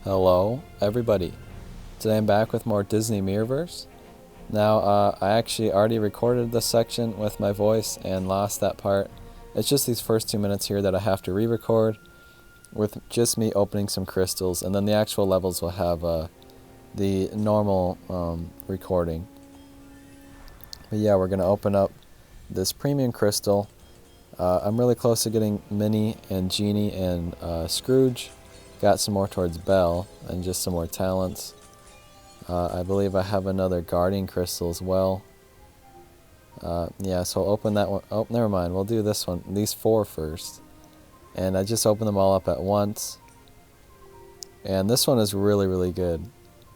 Hello, everybody. Today I'm back with more Disney Mirrorverse. Now, I actually already recorded this section with my voice and lost that part. It's just these first 2 minutes here that I have to re-record with just me opening some crystals, and then the actual levels will have the normal recording. But yeah, we're going to open up this premium crystal. I'm really close to getting Minnie and Genie and Scrooge. Got some more towards Belle and just some more talents. I believe I have another Guardian Crystal as well. Yeah, so I'll open that one. Oh, never mind. We'll do this one. These 4 first. And I just opened them all up at once. And this one is really, really good.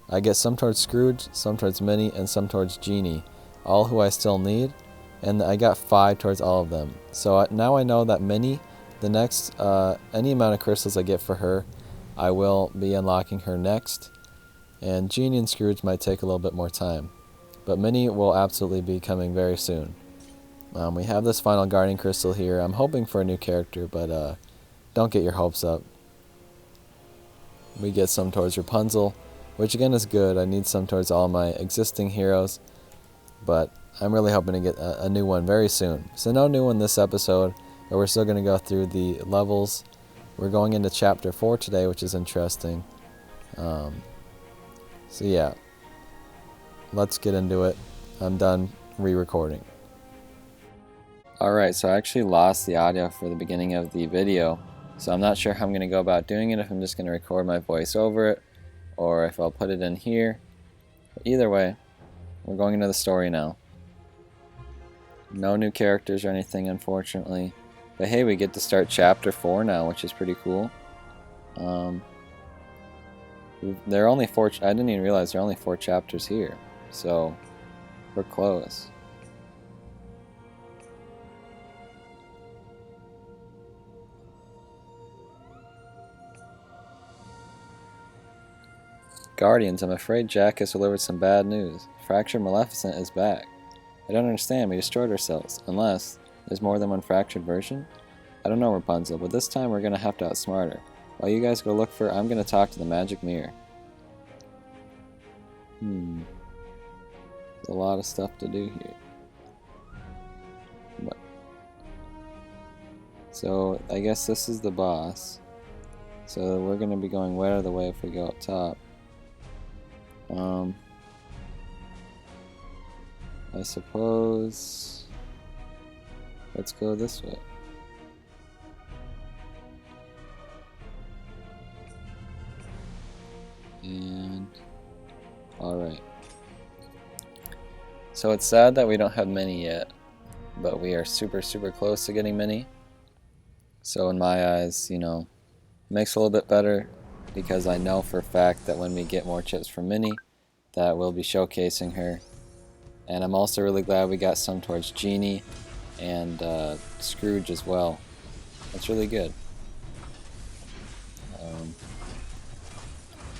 I get some towards Scrooge, some towards Minnie, and some towards Genie. All who I still need. And I got 5 towards all of them. So now I know that Minnie, the next, any amount of crystals I get for her, I will be unlocking her next. And Genie and Scrooge might take a little bit more time. But Minnie will absolutely be coming very soon. We have this final Guardian Crystal here. I'm hoping for a new character, but don't get your hopes up. We get some towards Rapunzel, which again is good. I need some towards all my existing heroes. But I'm really hoping to get a new one very soon. So no new one this episode, but we're still going to go through the levels. We're going into Chapter 4 today, which is interesting. So yeah, let's get into it. I'm done re-recording. Alright, so I actually lost the audio for the beginning of the video, so I'm not sure how I'm going to go about doing it, if I'm just going to record my voice over it, or if I'll put it in here. But either way, we're going into the story now. No new characters or anything, unfortunately. But hey, we get to start Chapter 4 now, which is pretty cool. There are only 4. I didn't even realize there are only 4 chapters here, so we're close. Guardians, I'm afraid Jack has delivered some bad news. Fractured Maleficent is back. I don't understand. We destroyed ourselves, unless there's more than one fractured version. I don't know, Rapunzel, but this time we're gonna have to outsmart her. While you guys go look for her, I'm gonna talk to the magic mirror. There's a lot of stuff to do here. But, so, I guess this is the boss. So we're gonna be going way out of the way if we go up top. I suppose let's go this way. And alright. So it's sad that we don't have Minnie yet, but we are super close to getting Minnie. So in my eyes, you know, makes a little bit better because I know for a fact that when we get more chips from Minnie, that we'll be showcasing her. And I'm also really glad we got some towards Genie and Scrooge as well. That's really good.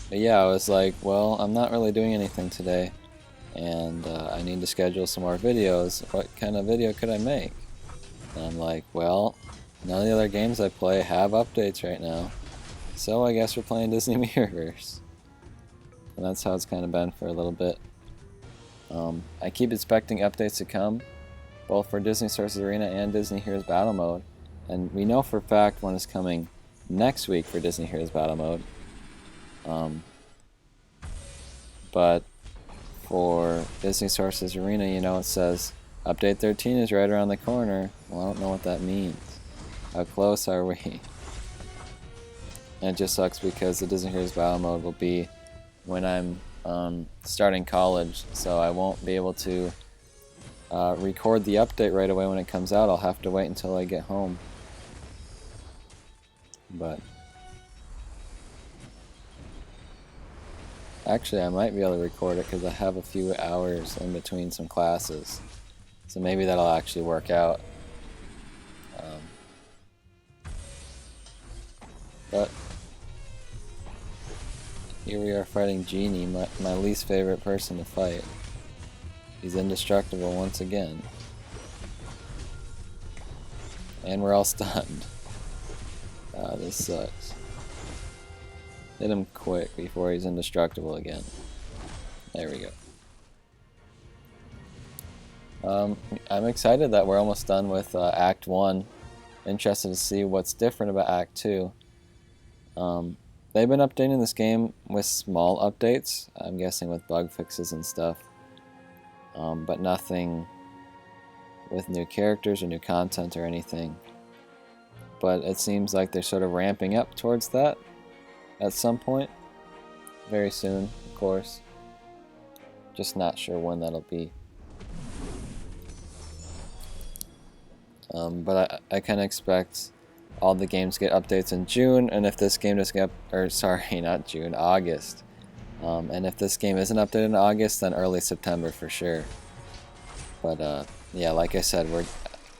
But yeah, I was like, well, I'm not really doing anything today, and I need to schedule some more videos. What kind of video could I make? And I'm like, well, none of the other games I play have updates right now, so I guess we're playing Disney Mirrorverse. And that's how it's kind of been for a little bit. I keep expecting updates to come, both for Disney Sources Arena and Disney Heroes Battle Mode, and we know for a fact one is coming next week for Disney Heroes Battle Mode. But for Disney Sources Arena, you know, it says update 13 is right around the corner. Well, I don't know what that means. How close are we? And it just sucks because the Disney Heroes Battle Mode will be when I'm starting college, so I won't be able to record the update right away when it comes out. I'll have to wait until I get home. But actually, I might be able to record it because I have a few hours in between some classes. So maybe that'll actually work out. But here we are fighting Genie, my least favorite person to fight. He's indestructible once again. And we're all stunned. This sucks. Hit him quick before he's indestructible again. There we go. I'm excited that we're almost done with Act 1. Interested to see what's different about Act 2. They've been updating this game with small updates, I'm guessing with bug fixes and stuff, but nothing with new characters or new content or anything. But it seems like they're sort of ramping up towards that at some point. Very soon, of course. Just not sure when that'll be. But I kind of expect all the games to get updates in June, and if this game doesn't get, or sorry, not June, August. And if this game isn't updated in August, then early September for sure. But yeah, like I said, we're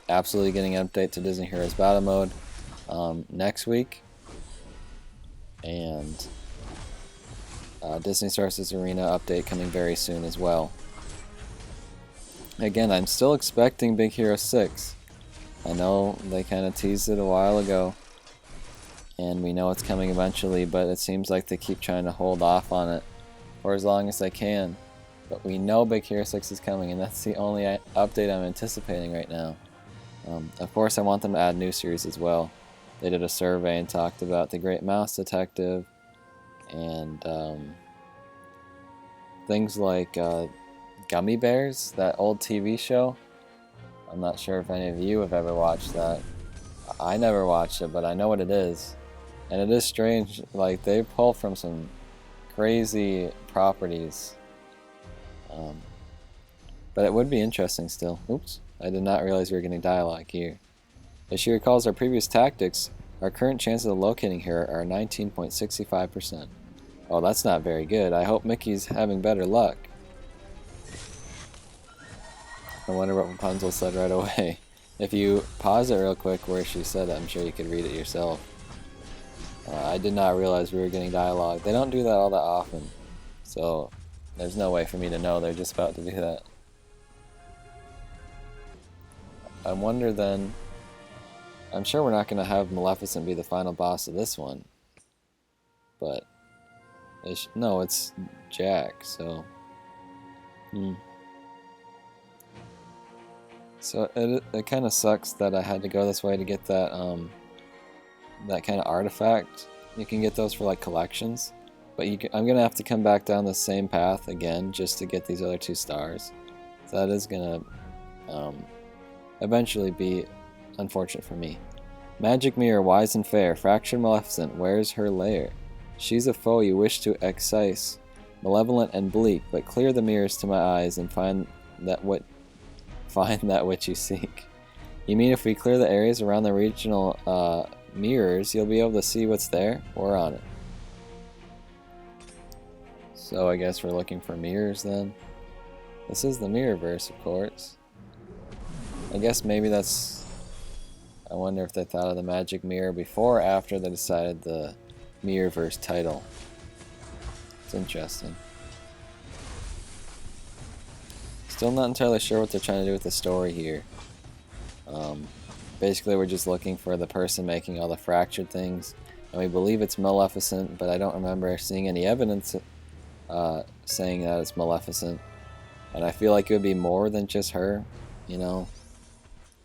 absolutely getting an update to Disney Heroes Battle Mode next week. And Disney Sources Arena update coming very soon as well. Again, I'm still expecting Big Hero 6. I know they kind of teased it a while ago, and we know it's coming eventually, but it seems like they keep trying to hold off on it for as long as they can. But we know Big Hero 6 is coming, and that's the only update I'm anticipating right now. Of course, I want them to add new series as well. They did a survey and talked about The Great Mouse Detective, and things like Gummy Bears, that old TV show. I'm not sure if any of you have ever watched that. I never watched it, but I know what it is. And it is strange, like they pull from some crazy properties. But it would be interesting still. Oops, I did not realize we were getting dialogue here. If she recalls our previous tactics, our current chances of locating her are 19.65%. Oh, that's not very good. I hope Mickey's having better luck. I wonder what Rapunzel said right away. If you pause it real quick where she said it, I'm sure you could read it yourself. I did not realize we were getting dialogue. They don't do that all that often, so there's no way for me to know they're just about to do that. I wonder then, I'm sure we're not going to have Maleficent be the final boss of this one, but no, it's Jack, so So it kind of sucks that I had to go this way to get that that kind of artifact. You can get those for like collections, but I'm gonna have to come back down the same path again just to get these other 2 stars. So that is gonna eventually be unfortunate for me. Magic mirror, wise and fair, fractured Maleficent, where's her lair? She's a foe you wish to excise, malevolent and bleak, but clear the mirrors to my eyes and find that which you seek. You mean if we clear the areas around the regional mirrors, you'll be able to see what's there? We're on it. So I guess we're looking for mirrors then. This is the Mirrorverse, of course. I guess maybe that's... I wonder if they thought of the magic mirror before or after they decided the Mirrorverse title. It's interesting. Still not entirely sure what they're trying to do with the story here. Basically, we're just looking for the person making all the fractured things, and we believe it's Maleficent, but I don't remember seeing any evidence saying that it's Maleficent. And I feel like it would be more than just her, you know.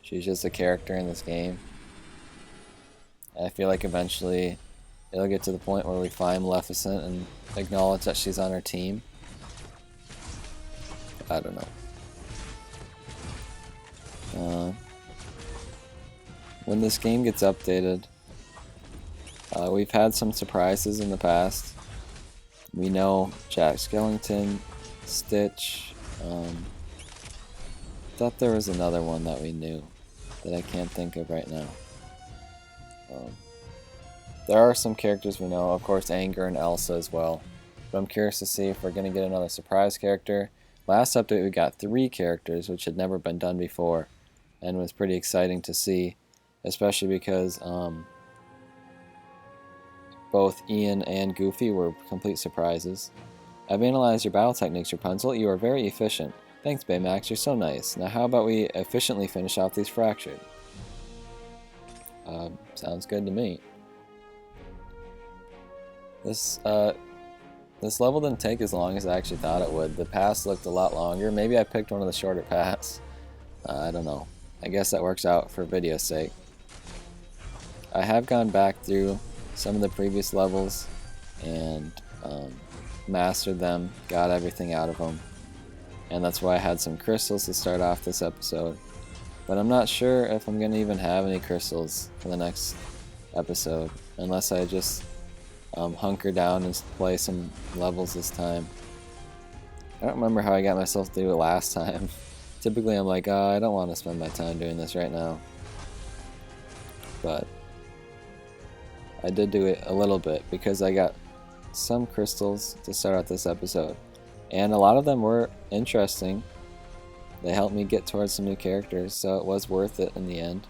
She's just a character in this game. And I feel like eventually it'll get to the point where we find Maleficent and acknowledge that she's on our team. I don't know. When this game gets updated, we've had some surprises in the past. We know Jack Skellington, Stitch. Thought there was another one that we knew that I can't think of right now. There are some characters we know, of course Anger and Elsa as well. But I'm curious to see if we're going to get another surprise character. Last update we got 3 characters, which had never been done before, and was pretty exciting to see, especially because both Ian and Goofy were complete surprises. I've analyzed your battle techniques, Rapunzel. You are very efficient. Thanks, Baymax, you're so nice. Now how about we efficiently finish off these fractured? Sounds good to me. This level didn't take as long as I actually thought it would. The pass looked a lot longer. Maybe I picked one of the shorter paths. I don't know. I guess that works out for video's sake. I have gone back through some of the previous levels and mastered them, got everything out of them. And that's why I had some crystals to start off this episode. But I'm not sure if I'm going to even have any crystals for the next episode, unless I just hunker down and play some levels this time. I don't remember how I got myself to do it last time. Typically I'm like, oh, I don't want to spend my time doing this right now. But I did do it a little bit because I got some crystals to start out this episode. And a lot of them were interesting. They helped me get towards some new characters, so it was worth it in the end.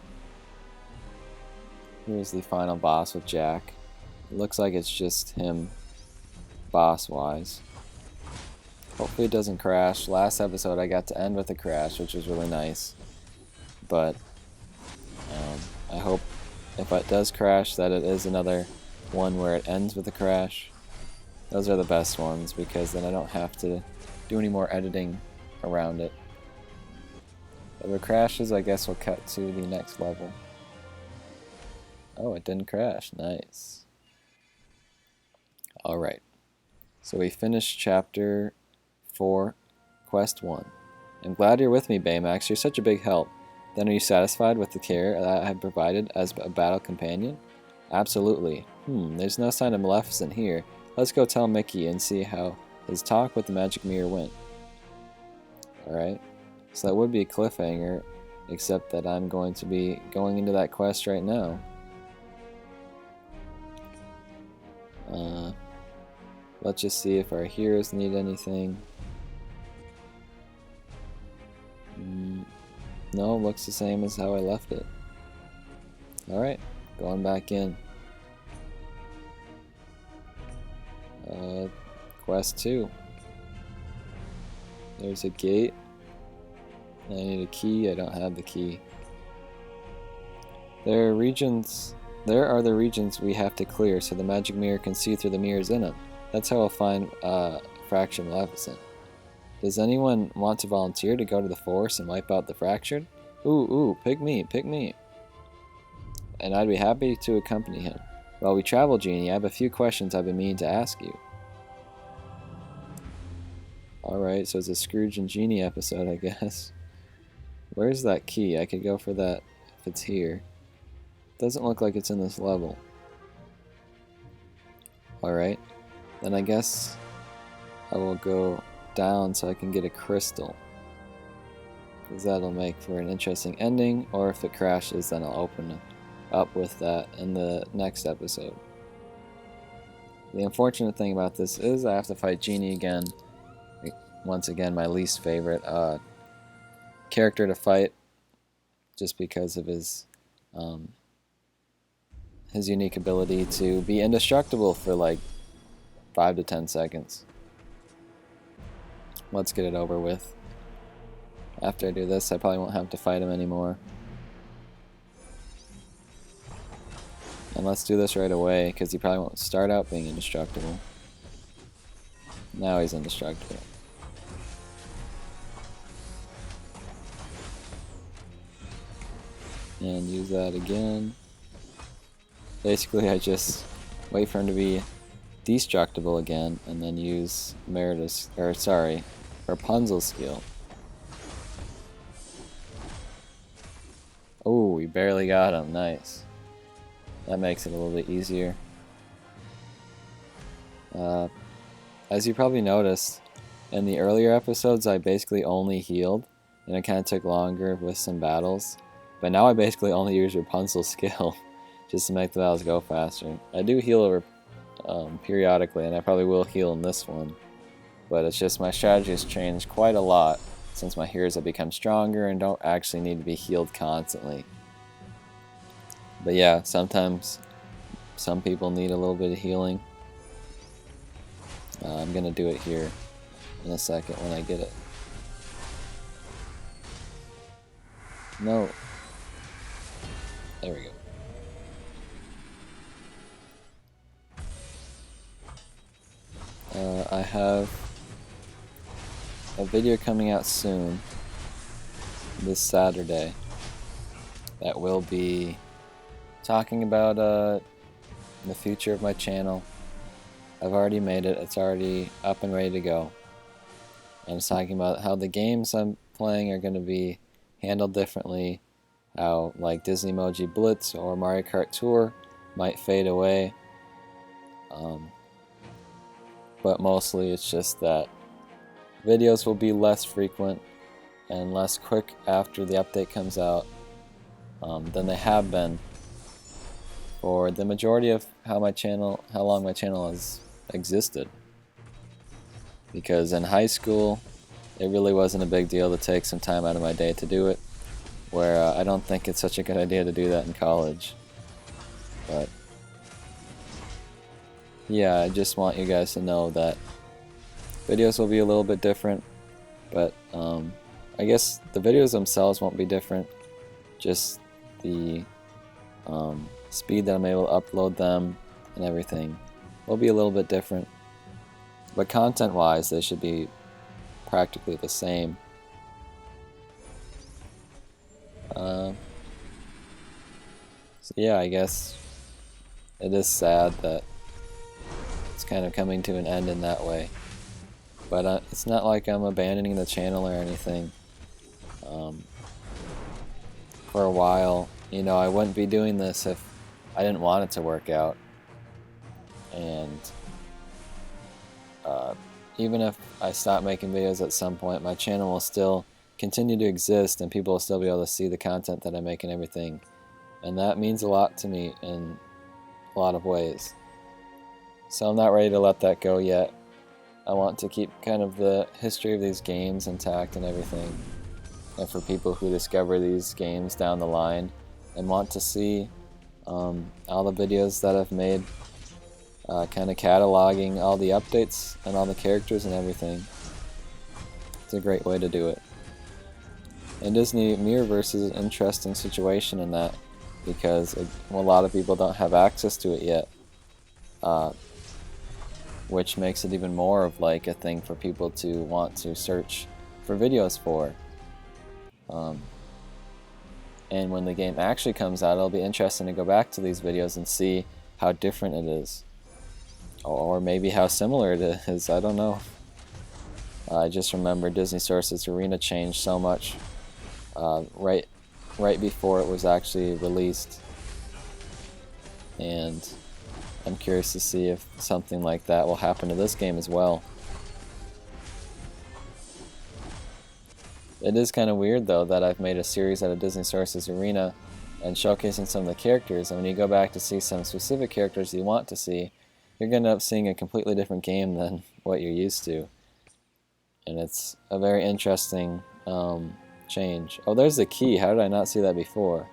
Here's the final boss with Jack. It looks like it's just him, boss-wise. Hopefully it doesn't crash. Last episode I got to end with a crash, which was really nice. But I hope if it does crash that it is another one where it ends with a crash. Those are the best ones because then I don't have to do any more editing around it. If it crashes, I guess we'll cut to the next level. Oh, it didn't crash. Nice. Alright. So we finished chapter 4, quest 1. I'm glad you're with me, Baymax. You're such a big help. Then are you satisfied with the care that I have provided as a battle companion? Absolutely. There's no sign of Maleficent here. Let's go tell Mickey and see how his talk with the magic mirror went. Alright. So that would be a cliffhanger, except that I'm going to be going into that quest right now. Let's just see if our heroes need anything. No, looks the same as how I left it. Alright, going back in. Quest 2. There's a gate. I need a key. I don't have the key. There are the regions we have to clear so the magic mirror can see through the mirrors in them. That's how I'll find Fractured Maleficent. Does anyone want to volunteer to go to the forest and wipe out the Fractured? Ooh, pick me. And I'd be happy to accompany him. While we travel, Genie, I have a few questions I've been meaning to ask you. Alright, so it's a Scrooge and Genie episode, I guess. Where's that key? I could go for that if it's here. Doesn't look like it's in this level. Alright, then I guess I will go down so I can get a crystal. Because that'll make for an interesting ending, or if it crashes then I'll open up with that in the next episode. The unfortunate thing about this is I have to fight Genie again. Once again, my least favorite character to fight, just because of his unique ability to be indestructible for like 5 to 10 seconds. Let's get it over with. After I do this, I probably won't have to fight him anymore. And let's do this right away, because he probably won't start out being indestructible. Now he's indestructible. And use that again. Basically, I just wait for him to be destructible again, and then use Rapunzel's skill. Oh, we barely got him. Nice. That makes it a little bit easier. As you probably noticed, in the earlier episodes I basically only healed, and it kind of took longer with some battles. But now I basically only use Rapunzel's skill just to make the battles go faster. I do heal periodically, and I probably will heal in this one. But it's just my strategy has changed quite a lot since my heroes have become stronger and don't actually need to be healed constantly. But yeah, sometimes some people need a little bit of healing. I'm going to do it here in a second when I get it. No. There we go. I have a video coming out soon, this Saturday, that will be talking about the future of my channel. I've already made it, it's already up and ready to go. And it's talking about how the games I'm playing are going to be handled differently, how like Disney Emoji Blitz or Mario Kart Tour might fade away. But mostly it's just that videos will be less frequent and less quick after the update comes out than they have been for the majority of how long my channel has existed. Because in high school, it really wasn't a big deal to take some time out of my day to do it, where I don't think it's such a good idea to do that in college. But yeah, I just want you guys to know that videos will be a little bit different, but I guess the videos themselves won't be different, just the speed that I'm able to upload them and everything will be a little bit different. But content-wise, they should be practically the same. So yeah, I guess it is sad that it's kind of coming to an end in that way. But it's not like I'm abandoning the channel or anything. For a while, you know, I wouldn't be doing this if I didn't want it to work out. And even if I stop making videos at some point, my channel will still continue to exist and people will still be able to see the content that I make and everything. And that means a lot to me in a lot of ways. So I'm not ready to let that go yet. I want to keep kind of the history of these games intact and everything. And for people who discover these games down the line and want to see all the videos that I've made, kind of cataloging all the updates and all the characters and everything. It's a great way to do it. And Disney Mirrorverse is an interesting situation in that, because a lot of people don't have access to it yet, which makes it even more of like a thing for people to want to search for videos for. And when the game actually comes out, it'll be interesting to go back to these videos and see how different it is, or maybe how similar it is. I don't know. I just remember Disney Sources Arena changed so much right before it was actually released, and I'm curious to see if something like that will happen to this game as well. It is kind of weird though that I've made a series out of Disney Sources Arena and showcasing some of the characters, and when you go back to see some specific characters you want to see, you're going to end up seeing a completely different game than what you're used to. And it's a very interesting change. Oh, there's the key. How did I not see that before?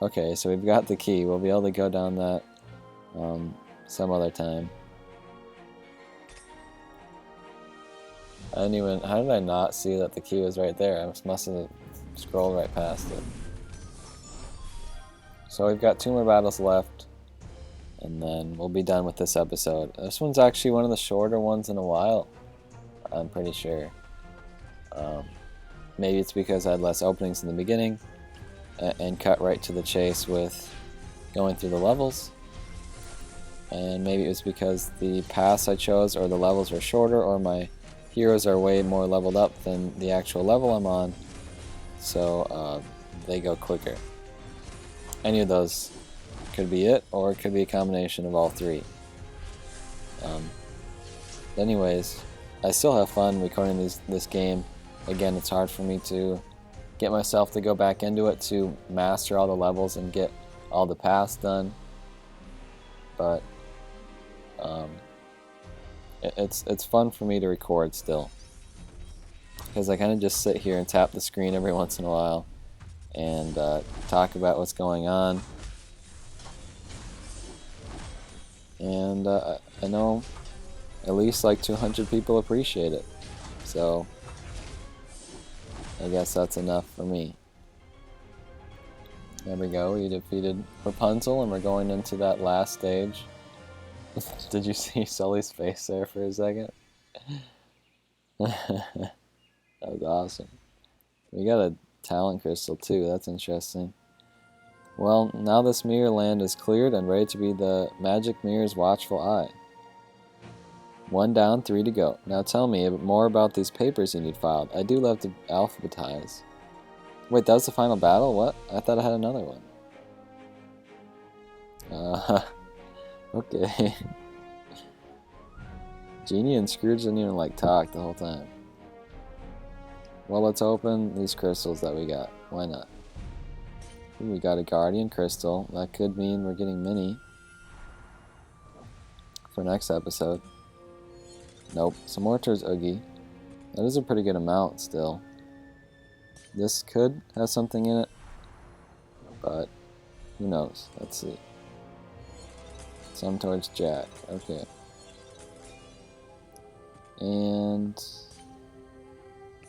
Okay, so we've got the key. We'll be able to go down that some other time. How did I not see that the key was right there? I must have scrolled right past it. So we've got 2 more battles left, and then we'll be done with this episode. This one's actually one of the shorter ones in a while, I'm pretty sure. Maybe it's because I had less openings in the beginning and cut right to the chase with going through the levels. And maybe it was because the paths I chose or the levels were shorter, or my heroes are way more leveled up than the actual level I'm on, so they go quicker. Any of those could be it, or it could be a combination of all 3. Anyways, I still have fun recording this game. Again, it's hard for me to get myself to go back into it to master all the levels and get all the paths done, but it's fun for me to record still, because I kind of just sit here and tap the screen every once in a while and talk about what's going on. And I know at least like 200 people appreciate it, so I guess that's enough for me. There we go, we defeated Rapunzel and we're going into that last stage. Did you see Sully's face there for a second? That was awesome. We got a talent crystal too, that's interesting. Well, now this mirror land is cleared and ready to be the magic mirror's watchful eye. 1 down, 3 to go. Now tell me more about these papers you need filed. I do love to alphabetize. Wait, that was the final battle? What? I thought I had another one. Okay. Genie and Scrooge didn't even like talk the whole time. Well, let's open these crystals that we got. Why not? Ooh, we got a Guardian Crystal. That could mean we're getting Mini for next episode. Nope. Some more towards Oogie. That is a pretty good amount still. This could have something in it, but who knows? Let's see. Some towards Jack. Okay. And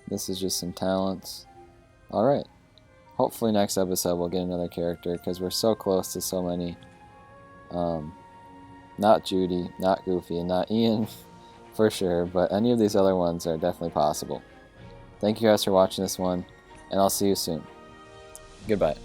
this is just some talents. Alright. Hopefully next episode we'll get another character, because we're so close to so many. Not Judy, not Goofy, and not Ian for sure, but any of these other ones are definitely possible. Thank you guys for watching this one, and I'll see you soon. Goodbye.